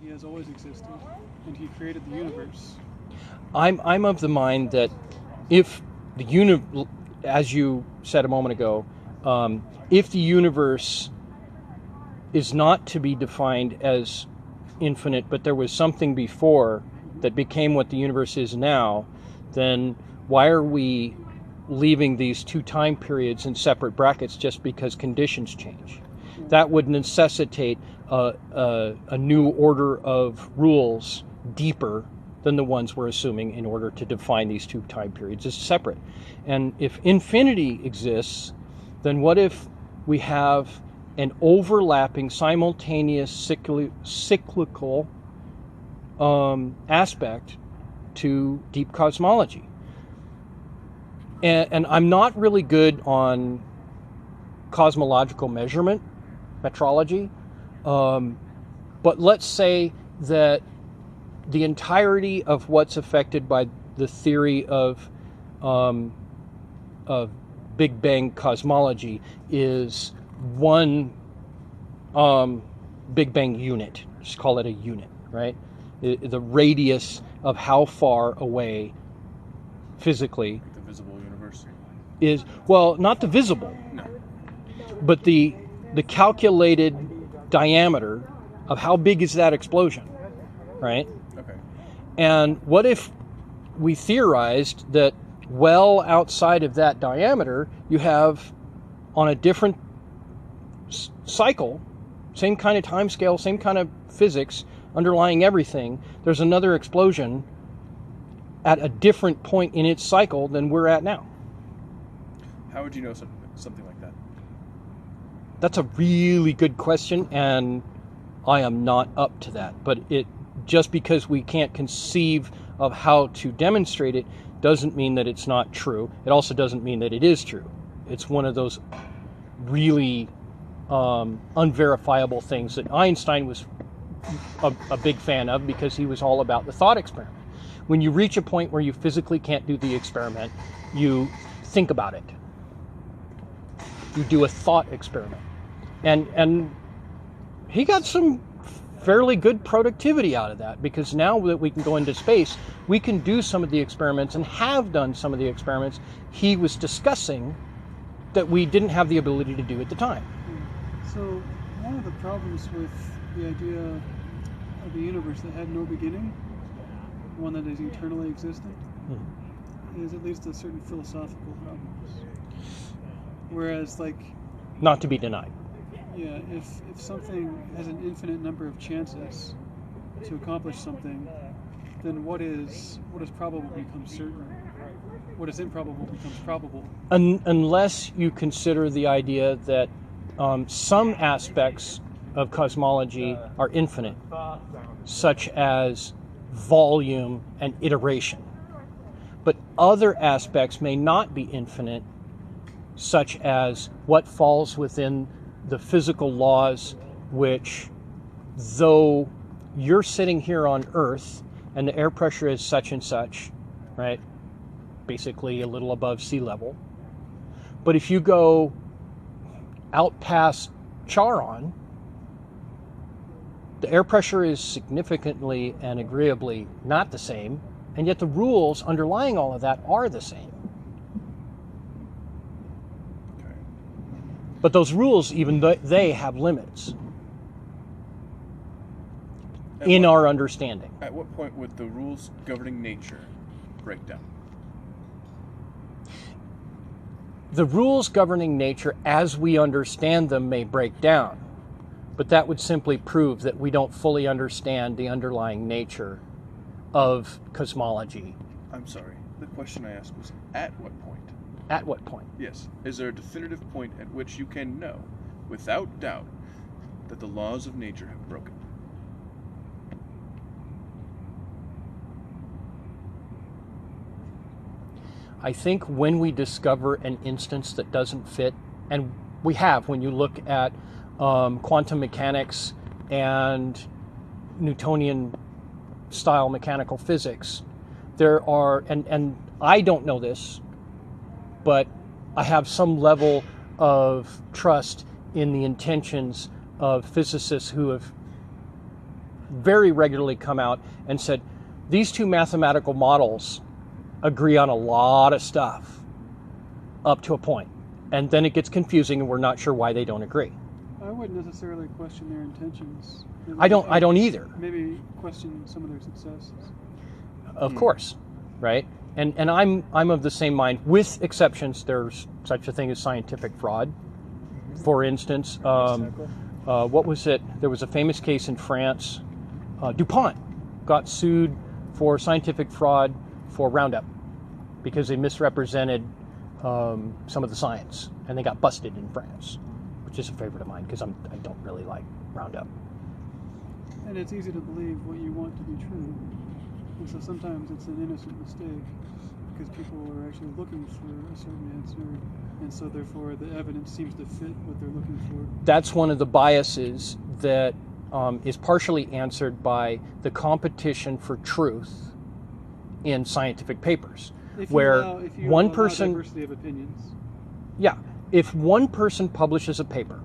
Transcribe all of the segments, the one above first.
he has always existed, and he created the universe. I'm of the mind that if as you said a moment ago, if the universe is not to be defined as infinite, but there was something before that became what the universe is now, then why are we leaving these two time periods in separate brackets just because conditions change? That would necessitate a new order of rules deeper than the ones we're assuming in order to define these two time periods as separate. And if infinity exists, then what if we have an overlapping, simultaneous, cyclical aspect to deep cosmology? And I'm not really good on cosmological metrology, but let's say that the entirety of what's affected by the theory of Big Bang cosmology is one Big Bang unit. Just call it a unit, right? The radius of how far away physically the visible universe is, well, not the visible, no, but the calculated diameter of how big is that explosion, right? okay, And what if we theorized that well outside of that diameter, you have on a different cycle, same kind of time scale, same kind of physics underlying everything, there's another explosion at a different point in its cycle than we're at now? how would you know something like that? That's a really good question, and I am not up to that. But just because we can't conceive of how to demonstrate it doesn't mean that it's not true. It also doesn't mean that it is true. It's one of those really unverifiable things that Einstein was a big fan of, because he was all about the thought experiment. When you reach a point where you physically can't do the experiment, you think about it. You do a thought experiment. And he got some fairly good productivity out of that, because now that we can go into space, we can do some of the experiments and have done some of the experiments he was discussing that we didn't have the ability to do at the time. So one of the problems with the idea of the universe that had no beginning, one that is eternally existent, is at least a certain philosophical problems. Whereas, like, Not to be denied. yeah, if something has an infinite number of chances to accomplish something, then what is probable becomes certain. What is improbable becomes probable. Unless you consider the idea that some aspects of cosmology are infinite, such as volume and iteration. But other aspects may not be infinite, such as what falls within the physical laws, which, though you're sitting here on Earth and the air pressure is such and such, right? Basically a little above sea level. But if you go out past Charon, the air pressure is significantly and agreeably not the same, and yet the rules underlying all of that are the same. Okay. But those rules, even they have limits in our understanding. At what point would the rules governing nature break down? The rules governing nature as we understand them may break down, but that would simply prove that we don't fully understand the underlying nature of cosmology. I'm sorry. The question I asked was, at what point? At what point? Yes. Is there a definitive point at which you can know, without doubt, that the laws of nature have broken? I think when we discover an instance that doesn't fit, and we have when you look at quantum mechanics and Newtonian style mechanical physics, there are, and I don't know this, but I have some level of trust in the intentions of physicists who have very regularly come out and said, these two mathematical models agree on a lot of stuff up to a point. And then it gets confusing and we're not sure why they don't agree. I wouldn't necessarily question their intentions. Maybe I don't either. Maybe question some of their successes. Of course, right? And I'm of the same mind, with exceptions. There's such a thing as scientific fraud. For instance, what was it? There was a famous case in France. DuPont got sued for scientific fraud for Roundup because they misrepresented some of the science, and they got busted in France, which is a favorite of mine because I don't really like Roundup. And it's easy to believe what you want to be true, and so sometimes it's an innocent mistake because people are actually looking for a certain answer, and so therefore the evidence seems to fit what they're looking for. That's one of the biases that is partially answered by the competition for truth in scientific papers, where one person, diversity of opinions. Yeah, if one person publishes a paper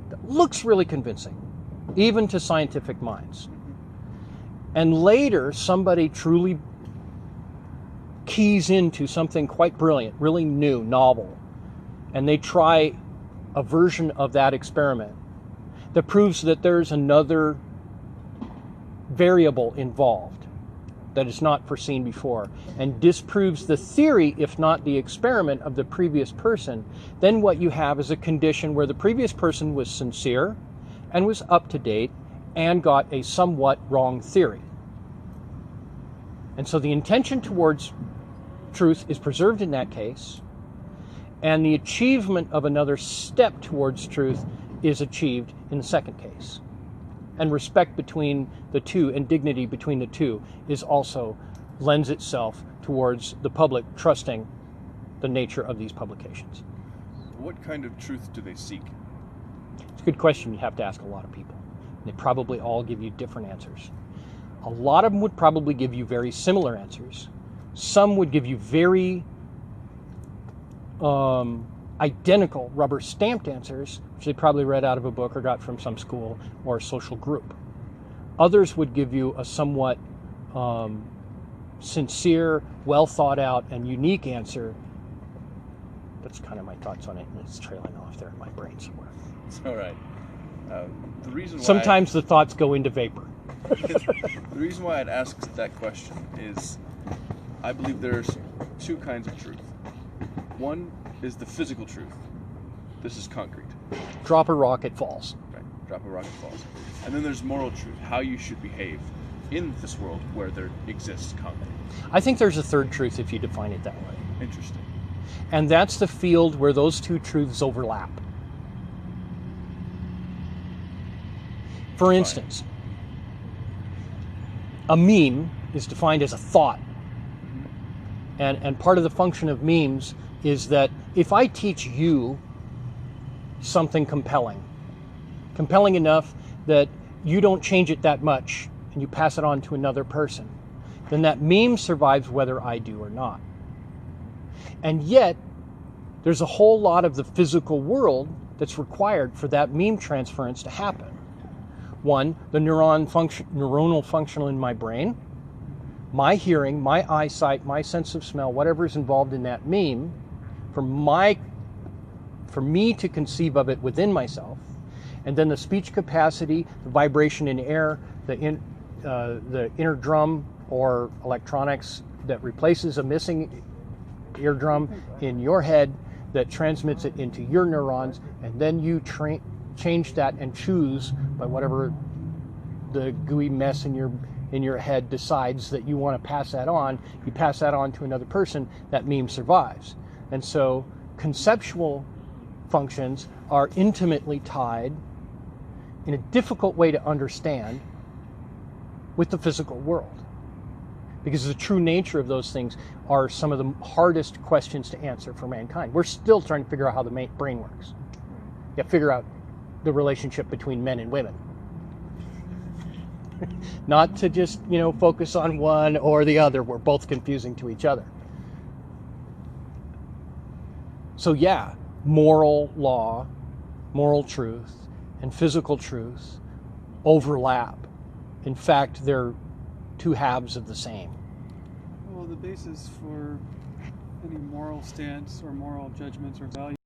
that looks really convincing, even to scientific minds, and later somebody truly keys into something quite brilliant, really new, novel, and they try a version of that experiment that proves that there's another variable involved that is not foreseen before, and disproves the theory, if not the experiment, of the previous person, then what you have is a condition where the previous person was sincere and was up to date and got a somewhat wrong theory. And so the intention towards truth is preserved in that case, and the achievement of another step towards truth is achieved in the second case. And respect between the two and dignity between the two is also lends itself towards the public trusting the nature of these publications. What kind of truth do they seek? It's a good question. You have to ask a lot of people. They probably all give you different answers. A lot of them would probably give you very similar answers. Some would give you very identical rubber stamped answers, which they probably read out of a book or got from some school or a social group. Others would give you a somewhat sincere, well thought out, and unique answer. That's kind of my thoughts on it, and it's trailing off there in my brain somewhere. It's all right. The reason why sometimes the thoughts go into vapor. The reason why I'd ask that question is I believe there's two kinds of truth. One is the physical truth. This is concrete. Drop a rock, it falls. Right. Drop a rock, it falls. And then there's moral truth, how you should behave in this world where there exists concrete. I think there's a third truth if you define it that way. Interesting. And that's the field where those two truths overlap. For instance, a meme is defined as a thought. And part of the function of memes is that if I teach you something compelling enough that you don't change it that much and you pass it on to another person, then that meme survives whether I do or not. And yet, there's a whole lot of the physical world that's required for that meme transference to happen. One, the neuronal function in my brain, my hearing, my eyesight, my sense of smell, whatever is involved in that meme, for me to conceive of it within myself, and then the speech capacity, the vibration in air, the inner drum or electronics that replaces a missing eardrum in your head that transmits it into your neurons, and then you change that and choose by whatever the gooey mess in your head decides that you want to pass that on. You pass that on to another person, that meme survives. And so conceptual functions are intimately tied in a difficult way to understand with the physical world, because the true nature of those things are some of the hardest questions to answer for mankind. We're still trying to figure out how the brain works. You figure out the relationship between men and women. Not to just, focus on one or the other. We're both confusing to each other. So yeah, moral law, moral truth, and physical truth overlap in fact they're two halves of the same? Well, the basis for any moral stance or moral judgments or values